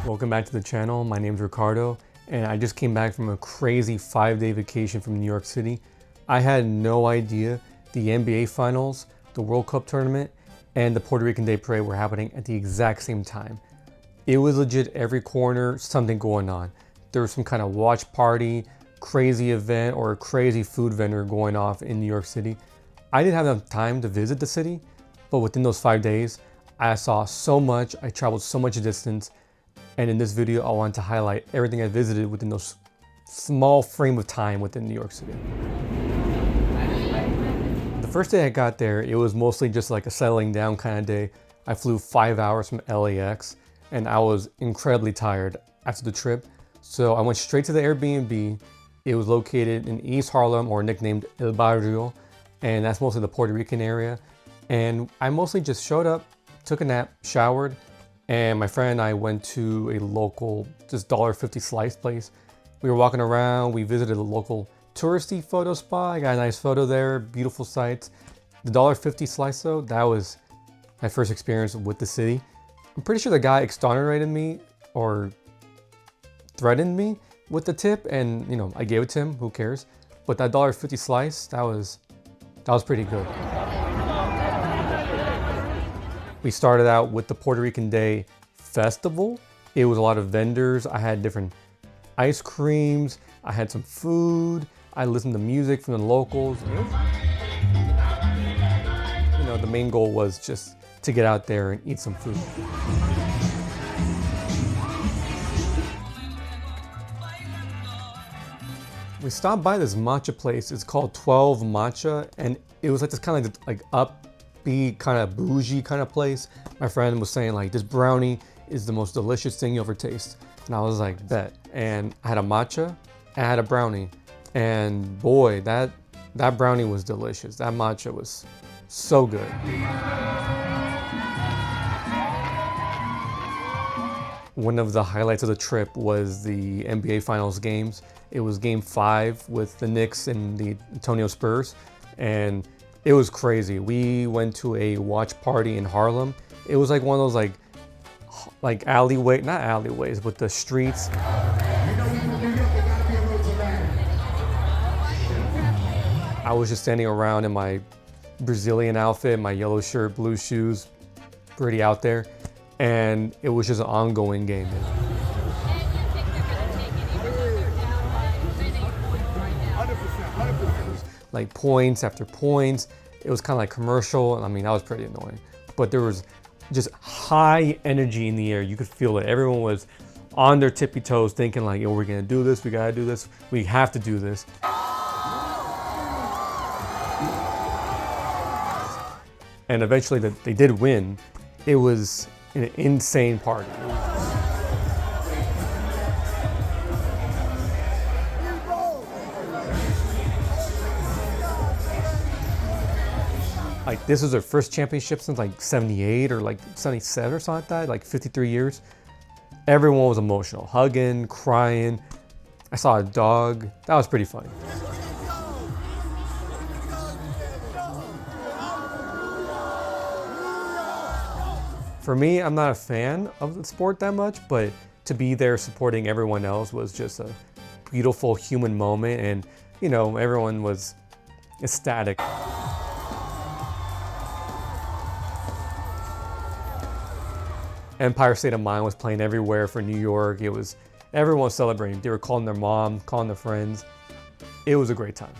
Welcome back to the channel. My name's Ricardo, and I just came back from a crazy 5-day vacation from New York City. I had no idea the NBA Finals, the World Cup tournament, and the Puerto Rican Day Parade were happening at the exact same time. It was legit every corner, something going on. There was some kind of watch party, crazy event, or a crazy food vendor going off in New York City. I didn't have enough time to visit the city, but within those 5 days, I saw so much, I traveled so much distance, and in this video, I want to highlight everything I visited within those small frame of time within New York City. The first day I got there, it was mostly just like a settling down kind of day. I flew 5 hours from LAX, and I was incredibly tired after the trip. So I went straight to the Airbnb. It was located in East Harlem, or nicknamed El Barrio, and that's mostly the Puerto Rican area. And I mostly just showed up, took a nap, showered, and my friend and I went to a local, just $1.50 slice place. We were walking around, we visited a local touristy photo spot. I got a nice photo there, beautiful sights. The $1.50 slice though, that was my first experience with the city. I'm pretty sure the guy exonerated me or threatened me with the tip, and you know, I gave it to him, who cares? But that $1.50 slice, that was pretty good. We started out with the Puerto Rican Day Festival. It was a lot of vendors. I had different ice creams. I had some food. I listened to music from the locals. You know, the main goal was just to get out there and eat some food. We stopped by this matcha place. It's called 12 Matcha, and it was like this kind of like upbeat, kind of bougie kind of place. My friend was saying like, this brownie is the most delicious thing you ever taste. And I was like, bet. And I had a matcha, and I had a brownie. And boy, that brownie was delicious. That matcha was so good. One of the highlights of the trip was the NBA Finals games. It was game 5 with the Knicks and the Antonio Spurs. And it was crazy. We went to a watch party in Harlem. It was like one of those like alleyway, not alleyways, but the streets. I was just standing around in my Brazilian outfit, my yellow shirt, blue shoes, pretty out there. And it was just an ongoing game. Like points after points. It was kind of like commercial. I mean, that was pretty annoying. But there was just high energy in the air. You could feel it. Everyone was on their tippy toes thinking like, yo, we're gonna do this, we gotta do this, we have to do this. And eventually they did win. It was an insane party. Like, this was their first championship since like 78 or like 77 or something like that, like 53 years. Everyone was emotional, hugging, crying. I saw a dog. That was pretty funny. For me, I'm not a fan of the sport that much, but to be there supporting everyone else was just a beautiful human moment, and you know, everyone was ecstatic. Empire State of Mind was playing everywhere for New York. It was, everyone was celebrating. They were calling their mom, calling their friends. It was a great time.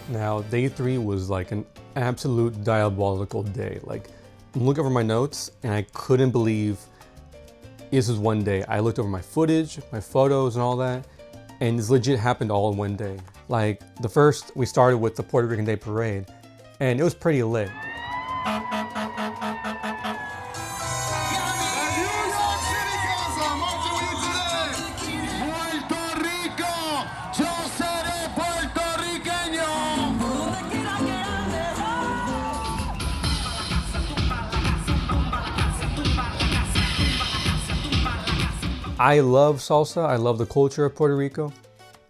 Now, day 3 was like an absolute diabolical day. Like, I'm looking over my notes and I couldn't believe this was one day. I looked over my footage, my photos and all that, and this legit happened all in one day. Like, the first, we started with the Puerto Rican Day Parade, and it was pretty lit. I love salsa. I love the culture of Puerto Rico.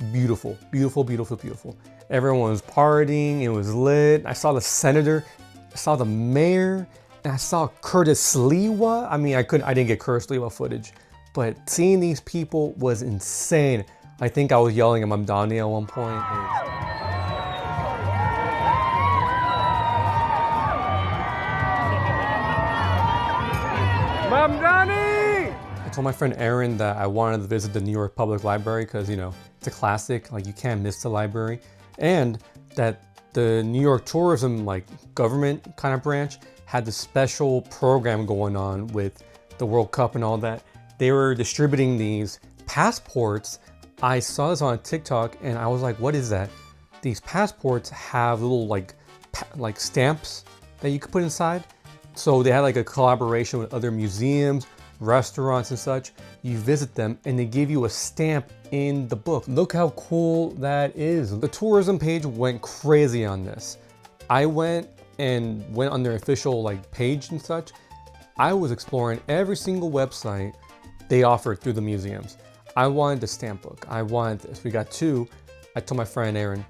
beautiful, beautiful, beautiful, beautiful. Everyone was partying, it was lit. I saw the senator, I saw the mayor, and I saw Curtis Sliwa. I mean, I didn't get Curtis Sliwa footage, but seeing these people was insane. I think I was yelling at Mamdani at one point. Mamdani! I told my friend Aaron that I wanted to visit the New York Public Library because, you know, it's a classic, like you can't miss the library. And that the New York tourism, like government kind of branch, had this special program going on with the World Cup and all that. They were distributing these passports. I saw this on TikTok and I was like, what is that? These passports have little like stamps that you could put inside. So they had like a collaboration with other museums, restaurants and such. You visit them and they give you a stamp in the book. Look how cool that is. The tourism page went crazy on this. I went on their official like page and such. I was exploring every single website they offered through the museums. I wanted the stamp book. I wanted this. We got two. I told my friend Aaron,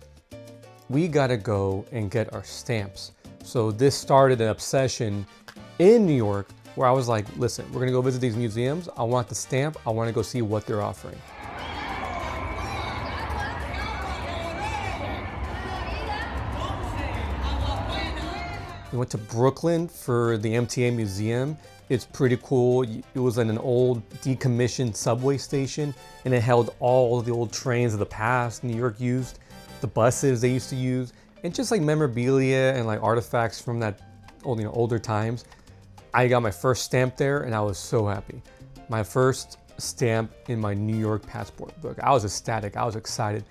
we gotta go and get our stamps. So this started an obsession in New York where I was like, listen, we're gonna go visit these museums. I want the stamp. I wanna go see what they're offering. We went to Brooklyn for the MTA Museum. It's pretty cool. It was in an old decommissioned subway station and it held all of the old trains of the past New York used, the buses they used to use, and just like memorabilia and like artifacts from that old, older times. I got my first stamp there and I was so happy. My first stamp in my New York passport book. I was ecstatic, I was excited.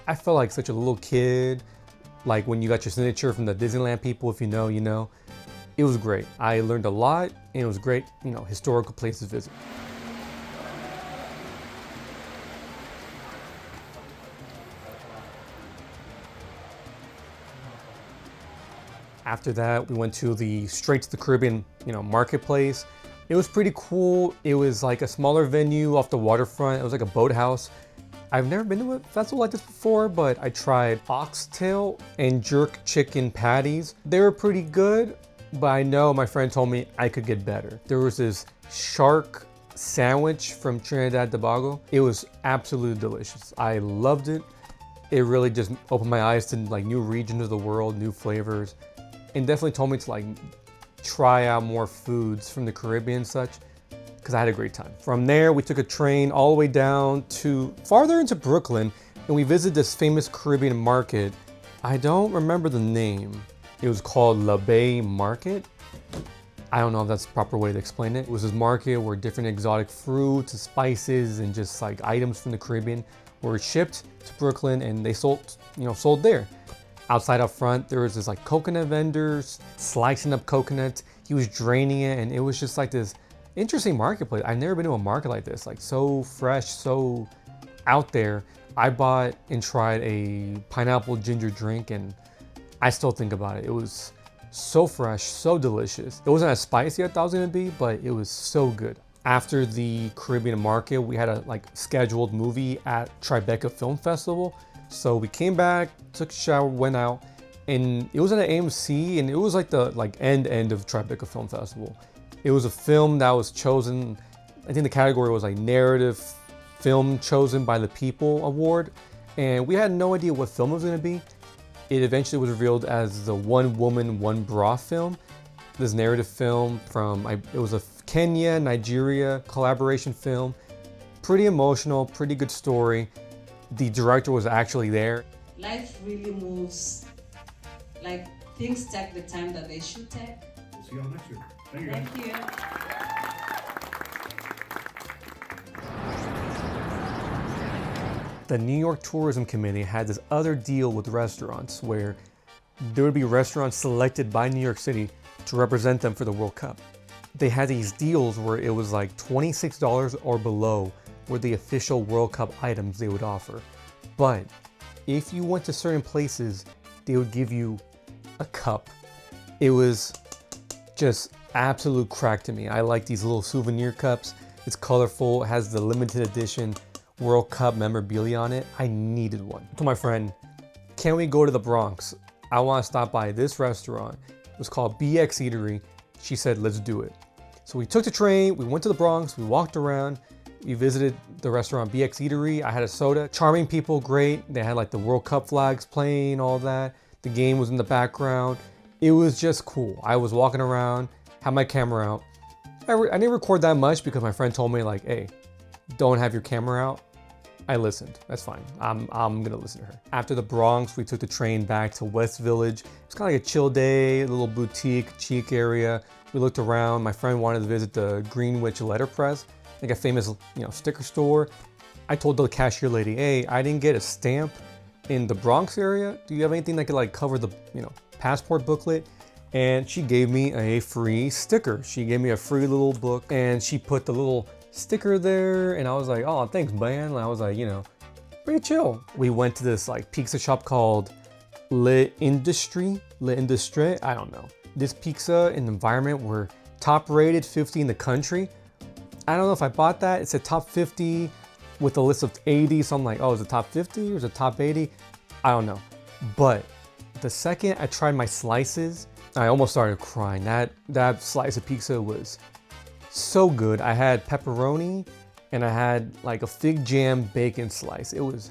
I felt like such a little kid. Like when you got your signature from the Disneyland people, if you know, you know. It was great. I learned a lot and it was great, historical place to visit. After that, we went to the Straight to the Caribbean, marketplace. It was pretty cool. It was like a smaller venue off the waterfront. It was like a boathouse. I've never been to a festival like this before, but I tried oxtail and jerk chicken patties. They were pretty good, but I know my friend told me I could get better. There was this shark sandwich from Trinidad and Tobago. It was absolutely delicious. I loved it. It really just opened my eyes to like new regions of the world, new flavors, and definitely told me to like try out more foods from the Caribbean and such, because I had a great time. From there, we took a train all the way down to farther into Brooklyn, and we visited this famous Caribbean market. I don't remember the name. It was called La Bay Market. I don't know if that's the proper way to explain it. It was this market where different exotic fruits and spices and just like items from the Caribbean were shipped to Brooklyn and they sold there. Outside up front, there was this like coconut vendors slicing up coconuts. He was draining it and it was just like this interesting marketplace. I've never been to a market like this, like so fresh, so out there. I bought and tried a pineapple ginger drink and I still think about it. It was so fresh, so delicious. It wasn't as spicy as I thought it was gonna be, but it was so good. After the Caribbean market, we had a scheduled movie at Tribeca Film Festival. So we came back, took a shower, went out, and it was at an AMC, and it was like the end of Tribeca Film Festival. It was a film that was chosen, I think the category was like narrative film chosen by the People Award. And we had no idea what film it was gonna be. It eventually was revealed as the One Woman, One Bra film. This narrative film it was a Kenya, Nigeria collaboration film. Pretty emotional, pretty good story. The director was actually there. Life really moves, like things take the time that they should take. We'll see y'all next year. Thank you. Thank you. The New York Tourism Committee had this other deal with restaurants where there would be restaurants selected by New York City to represent them for the World Cup. They had these deals where it was like $26 or below were the official World Cup items they would offer. But if you went to certain places, they would give you a cup. It was just absolute crack to me. I like these little souvenir cups. It's colorful, it has the limited edition World Cup memorabilia on it. I needed one. I told my friend, can we go to the Bronx? I want to stop by this restaurant. It was called BX Eatery. She said, let's do it. So we took the train, we went to the Bronx, we walked around, we visited the restaurant BX Eatery. I had a soda. Charming people, great. They had like the World Cup flags playing, all that. The game was in the background. It was just cool. I was walking around, had my camera out. I didn't record that much because my friend told me like, hey, don't have your camera out. I listened, that's fine. I'm gonna listen to her. After the Bronx, we took the train back to West Village. It's kind of like a chill day, a little boutique, chic area. We looked around. My friend wanted to visit the Greenwich letterpress, like a famous, sticker store. I told the cashier lady, hey, I didn't get a stamp in the Bronx area. Do you have anything that could like cover the, passport booklet? And she gave me a free sticker. She gave me a free little book and she put the little sticker there and I was like, oh, thanks, man. And I was like, pretty chill. We went to this like pizza shop called L'Industrie, I don't know. This pizza and environment were top rated 50 in the country. I don't know if I bought that. It said top 50 with a list of 80. So I'm like, oh, is it top 50 or is it top 80? I don't know. But the second I tried my slices, I almost started crying. That slice of pizza was so good. I had pepperoni and I had like a fig jam bacon slice. It was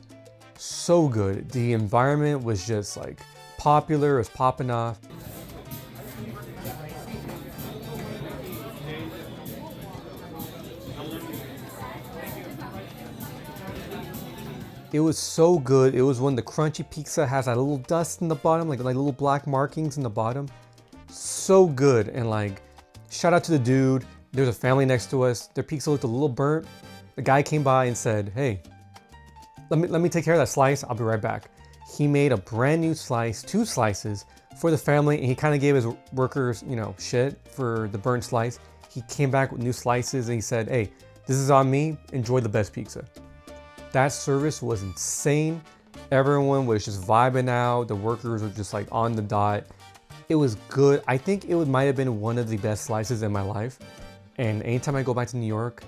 so good. The environment was just like popular, it was popping off. It was so good. It was when the crunchy pizza has that little dust in the bottom, like little black markings in the bottom. So good. And like, shout out to the dude. There's a family next to us. Their pizza looked a little burnt. The guy came by and said, hey, let me take care of that slice. I'll be right back. He made a brand new slice, 2 slices for the family. And he kind of gave his workers, shit for the burnt slice. He came back with new slices and he said, hey, this is on me. Enjoy the best pizza. That service was insane. Everyone was just vibing out. The workers were just like on the dot. It was good. I think it might have been one of the best slices in my life. And anytime I go back to New York,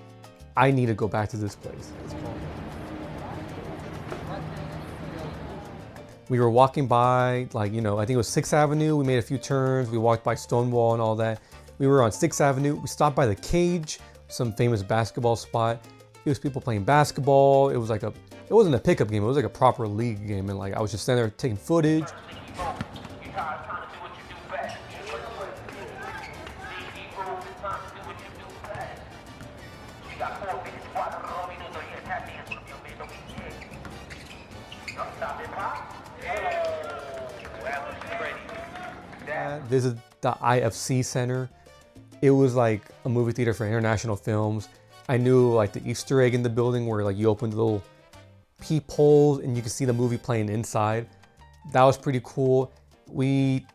I need to go back to this place. We were walking by, I think it was 6th Avenue. We made a few turns. We walked by Stonewall and all that. We were on 6th Avenue. We stopped by the Cage, some famous basketball spot. It was people playing basketball. It was like it wasn't a pickup game. It was like a proper league game. And I was just standing there taking footage. Visit the IFC Center. It was like a movie theater for international films. I knew like the Easter egg in the building where you open the little peepholes and you can see the movie playing inside. That was pretty cool. We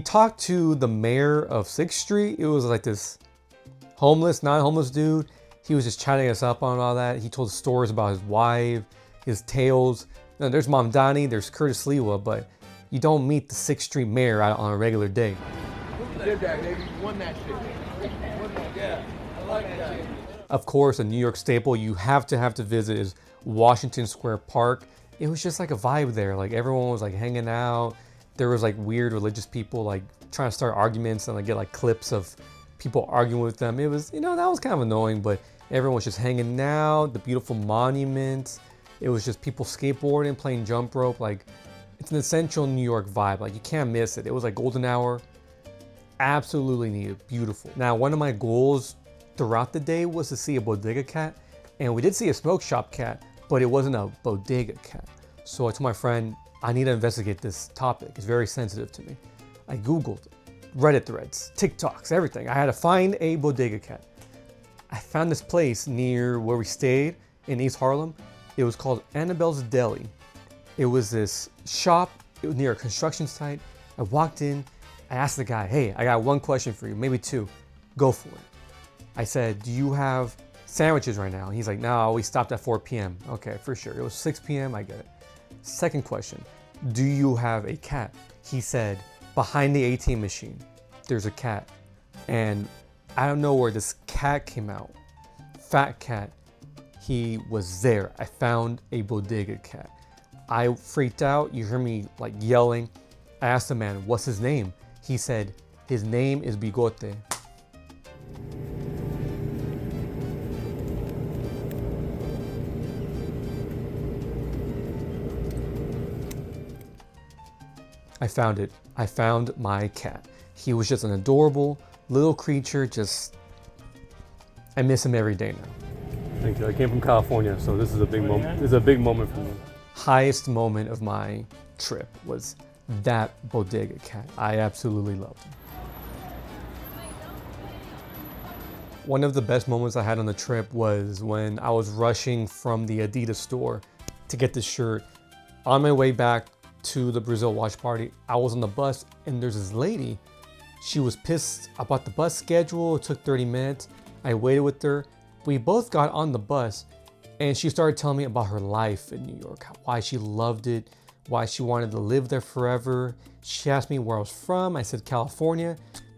talked to the mayor of 6th Street. It was like this non-homeless dude. He was just chatting us up on all that. He told stories about his wife, his tales. There's Mom Donnie, there's Curtis Lewa, but you don't meet the 6th Street mayor out on a regular day. Did that, baby. Won that shit. Yeah, I like that. Of course, a New York staple you have to visit is Washington Square Park. It was just like a vibe there. Like everyone was like hanging out. There was like weird religious people like trying to start arguments and get like clips of people arguing with them. It was, that was kind of annoying, but everyone was just hanging out. The beautiful monuments. It was just people skateboarding, playing jump rope. It's an essential New York vibe. You can't miss it. It was like golden hour. Absolutely needed. Beautiful. Now, one of my goals throughout the day was to see a bodega cat, and we did see a smoke shop cat, but it wasn't a bodega cat. So I told my friend, I need to investigate this topic. It's very sensitive to me. I Googled Reddit threads, TikToks, everything. I had to find a bodega cat. I found this place near where we stayed in East Harlem. It was called Annabelle's Deli. It was this shop. It was near a construction site. I walked in. I asked the guy, hey, I got one question for you, maybe 2. Go for it. I said, do you have sandwiches right now? And he's like, no, we stopped at 4 p.m. Okay, for sure. It was 6 p.m. I get it. Second question, do you have a cat? He said, behind the ATM machine, there's a cat. And I don't know where this cat came out. Fat cat, He was there. I found a bodega cat. I freaked out. You hear me like yelling. I asked the man, what's his name? He said, his name is Bigote. I found it. I found my cat. He was just an adorable little creature. I miss him every day now. Thank you. I came from California, so this is a big moment. This is a big moment for me. Highest moment of my trip was that bodega cat. I absolutely loved him. One of the best moments I had on the trip was when I was rushing from the Adidas store to get this shirt. On my way back to the Brazil watch party, I was on the bus and there's this lady. She was pissed about the bus schedule. It took 30 minutes. I waited with her. We both got on the bus and she started telling me about her life in New York, why she loved it, why she wanted to live there forever. She asked me where I was from. I said California.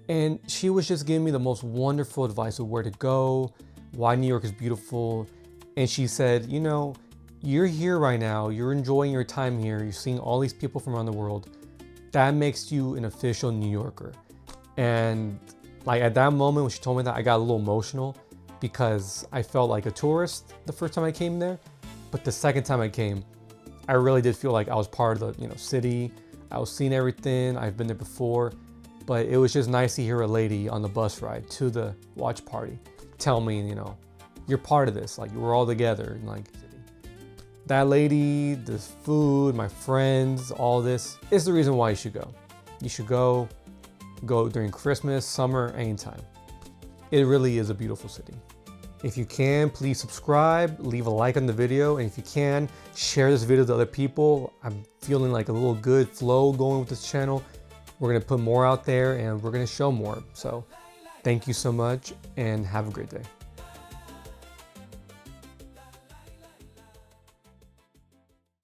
And she was just giving me the most wonderful advice of where to go, why New York is beautiful. And she said, you know, you're here right now, you're enjoying your time here, you're seeing all these people from around the world. That makes you an official New Yorker. And like at that moment when she told me that, I got a little emotional because I felt like a tourist the first time I came there. But the second time I came, I really did feel like I was part of the city. I was seeing everything, I've been there before. But it was just nice to hear a lady on the bus ride to the watch party tell me, you're part of this, like we're all together. And like that lady, this food, my friends, all this is the reason why you should go. You should go during Christmas, summer, anytime. It really is a beautiful city. If you can, please subscribe, leave a like on the video, and if you can, share this video to other people. I'm feeling like a little good flow going with this channel. We're gonna put more out there and we're gonna show more. So thank you so much and have a great day.